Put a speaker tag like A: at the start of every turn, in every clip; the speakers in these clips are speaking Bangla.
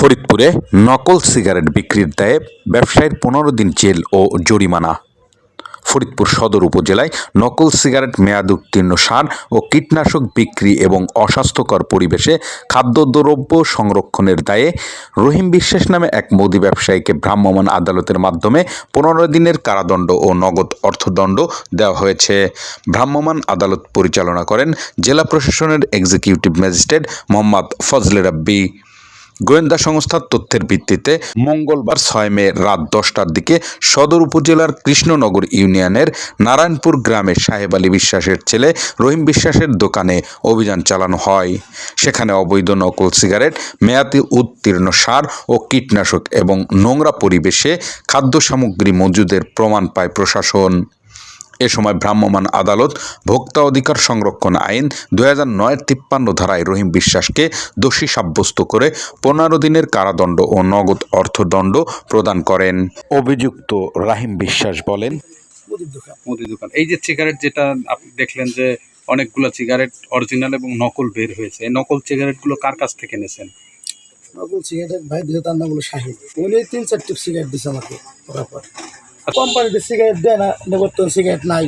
A: ফরিদপুরে নকল সিগারেট বিক্রির দায়ে ব্যবসায়ীর ১৫ দিন জেল ও জরিমানা। ফরিদপুর সদর উপজেলায় নকল সিগারেট মেয়াদোত্তীর্ণ সার ও কীটনাশক বিক্রি এবং অস্বাস্থ্যকর পরিবেশে খাদ্যদ্রব্য সংরক্ষণের দায়ে রহিম বিশ্বাস নামে এক মুদি ব্যবসায়ীকে ভ্রাম্যমাণ আদালতের মাধ্যমে ১৫ দিনের কারাদণ্ড ও নগদ অর্থদণ্ড দেওয়া হয়েছে। ভ্রাম্যমাণ আদালত পরিচালনা করেন জেলা প্রশাসনের এক্সিকিউটিভ ম্যাজিস্ট্রেট মোহাম্মদ ফজলে রাব্বি। গোয়েন্দা সংস্থার তথ্যের ভিত্তিতে মঙ্গলবার ৬ মে রাত ১০টার দিকে সদর উপজেলার কৃষ্ণনগর ইউনিয়নের নারায়ণপুর গ্রামের সাহেব আলী বিশ্বাসের ছেলে রহিম বিশ্বাসের দোকানে অভিযান চালানো হয়। সেখানে অবৈধ নকল সিগারেট, মেয়াদে উত্তীর্ণ সার ও কীটনাশক এবং নোংরা পরিবেশে খাদ্য সামগ্রী মজুদের প্রমাণ পায় প্রশাসন। এ সময় ভ্রাম্যমাণ আদালত ভোক্তা অধিকার সংরক্ষণ আইন ২০০৯-এর ৫৩ ধারায় রহিম বিশ্বাসকে দোষী সাব্যস্ত করে ১৫ দিনের কারাদণ্ড ও নগদ অর্থদণ্ড প্রদান করেন। অভিযুক্ত রাহিম বিশ্বাস বলেন,
B: মুদি দোকান এই যে সিগারেট যেটা আপনি দেখলেন যে অনেকগুলো সিগারেট অরিজিনাল এবং নকল বের হয়েছে, এই নকল সিগারেটগুলো কার কাছ থেকে নিয়েছেন?
C: নকল সিগারেট ভাই দিলে তার নাম হলো শাহিদ। উনি ৩-৪ টিপ সিগারেট দিচ্ছে আমাকে করার পর। কোম্পানিতে সিগারেট দেয় না, বর্তমান সিগারেট নাই,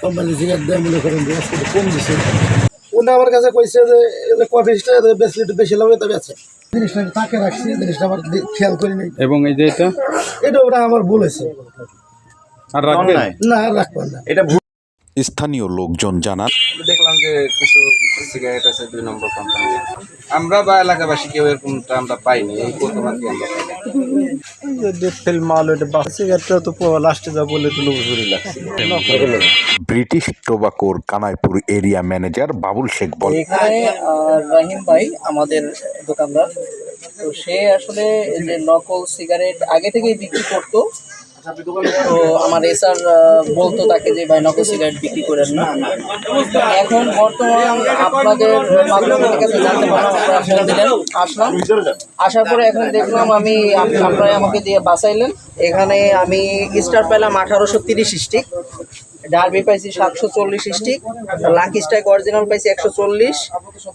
C: কোম্পানিতে সিগারেট দেয় মনে করেন যে আজকে কম দিচ্ছে। উনি আমার কাছে কইছে যে কফিসটা বেশি একটু বেশি লাভ তবে আছে। জিনিসটা তাকে রাখছি, জিনিসটা আমার খেয়াল করি নাই।
B: এবং এই যে
C: এটা ওটা আমার ভুল হয়েছে।
B: আর রাখবেন
C: না, আর রাখবেন না।
A: এটা স্থানীয় লোকজন জানান,
D: দেখলাম যে কিছু সিগারেট আছে ২ নম্বর কোম্পানি। আমরা বা এলাকাবাসী কেউ এরকমটা আমরা পাইনি, এই প্রথমবার আমরা
A: ব্রিটিশ টোবাকোর কানাইপুর এরিয়া ম্যানেজার বাবুল শেখ বলেন,
E: এখানে রাহিম ভাই আমাদের দোকানদার, তো সে আসলে যে নকল সিগারেট আগে থেকেই বিক্রি করতো। তো আমার এসআর বলতো তাকে যে ভাই নকল সিগারেট বিক্রি করেন না। এখন বর্তমান আপনাদের মাধ্যমের কাছে জানতে পারলাম, আপনারা ফোন দিলেন, আসলাম, আসার পরে এখন দেখলাম আপনারা আমাকে দিয়ে বাঁচাইলেন। এখানে আমি স্টার পেলাম ১৮৩০ স্টিক, ডার্বি পাইছি ৭৪০ স্টিক, লাকি স্ট্রাইক অরিজিনাল পাইছি ১৪০,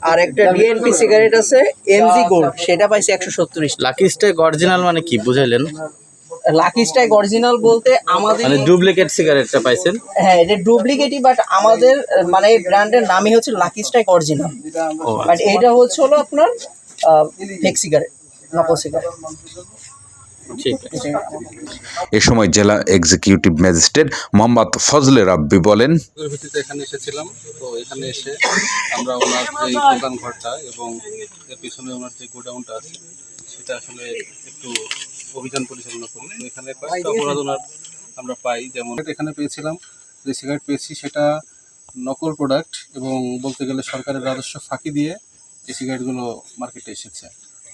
E: আর একটা ডিএনপি সিগারেট আছে এমজি গোল্ড, সেটা পাইছি ১৭০।
F: লাকি স্ট্রাইক অরিজিনাল মানে কি বুঝাইলেন?
E: লাকি স্ট্রাইক অরিজিনাল বলতে আমাদের
F: মানে ডুপ্লিকেট সিগারেটটা পাইছেন?
E: হ্যাঁ, এটা ডুপ্লিকেটই, বাট আমাদের মানে এই ব্র্যান্ডের নামই হচ্ছে লাকি স্ট্রাইক অরিজিনাল। বাট এইটা হচ্ছে হলো আপনার ফেক সিগারেট, নকল সিগারেট।
A: এ সময় জেলা এক্সিকিউটিভ ম্যাজিস্ট্রেট মোহাম্মদ ফজলে রাব্বি বলেন,
B: ভিত্তিতে এখানে এসেছিলাম। তো এখানে এসে আমরা ওনার যে দোকান ঘরটা এবং এর পিছনে ওনার যে গোডাউনটা আছে সেটা আসলে একটু অভিযান পরিচালনা করি। তো এখানে কয়েকটা অপরাধ আমরা পাই, যেমন এখানে পেয়েছিলাম যে সিগারেট পেয়েছি সেটা নকল প্রোডাক্ট এবং বলতে গেলে সরকারের রাজস্ব ফাঁকি দিয়ে এই সিগারেটগুলো মার্কেটে এসেছে।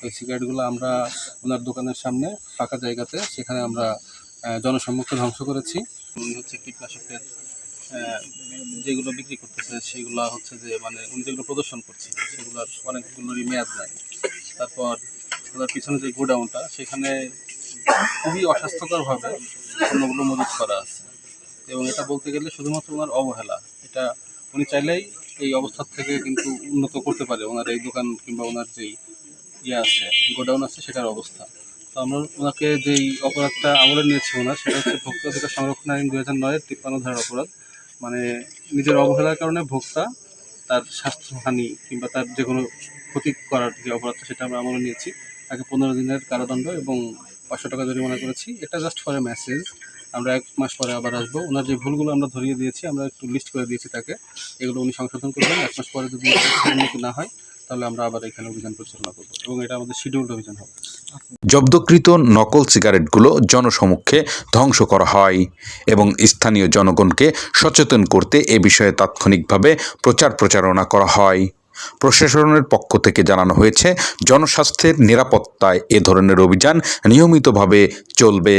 B: এই সিগারেটগুলো আমরা ওনার দোকানের সামনে ফাঁকা জায়গাতে সেখানে আমরা জনসম্মুখে ধ্বংস করেছি। হচ্ছে কীটনাশকের যেগুলো বিক্রি করতেছে সেগুলো হচ্ছে যে মানে উনি যেগুলো প্রদর্শন করছে সেগুলোর অনেকগুলোরই মেয়াদ নাই। তারপর ওনার পিছনে যে গোডাউনটা সেখানে খুবই অস্বাস্থ্যকরভাবে পণ্যগুলো মজুত করা আছে এবং এটা বলতে গেলে শুধুমাত্র ওনার অবহেলা। এটা উনি চাইলেই এই অবস্থা থেকে কিন্তু উন্নত করতে পারে ওনার এই দোকান কিংবা ওনার যেই আছে গোডাউন আছে সেটার অবস্থা। তো আমরা ওনাকে যেই অপরাধটা আমলে নিয়েছি ওনার, সেটা হচ্ছে ভোক্তা অধিকার সংরক্ষণ আইন ২০০৯-এর ৫৩ ধারার অপরাধ। মানে নিজের অবহেলার কারণে ভোক্তা তার স্বাস্থ্যহানি কিংবা তার যে কোনো ক্ষতি করার যে অপরাধটা সেটা আমরা আমলে নিয়েছি। তাকে ১৫ দিনের কারাদণ্ড এবং ৫০০ টাকা জরিমানা করেছি। এটা জাস্ট ফর এ মেসেজ। আমরা ১ মাস পরে আবার আসবো। ওনার যে ভুলগুলো আমরা ধরিয়ে দিয়েছি, আমরা একটু লিস্ট করে দিয়েছি তাকে, এগুলো উনি সংশোধন করবেন। ১ মাস পরে যদি উন্নতি না হয় তাহলে আমরা আবার এখানে অভিযান পরিচালনা করবো এবং এটা আমাদের শিডিউলড অভিযান হবে।
A: জব্দকৃত নকল সিগারেটগুলো জনসমক্ষে ধ্বংস করা হয় এবং স্থানীয় জনগণকে সচেতন করতে এ বিষয়ে তাৎক্ষণিকভাবে প্রচারণা করা হয়। প্রশাসনের পক্ষ থেকে জানানো হয়েছে, জনস্বাস্থ্যের নিরাপত্তায় এ ধরনের অভিযান নিয়মিতভাবে চলবে।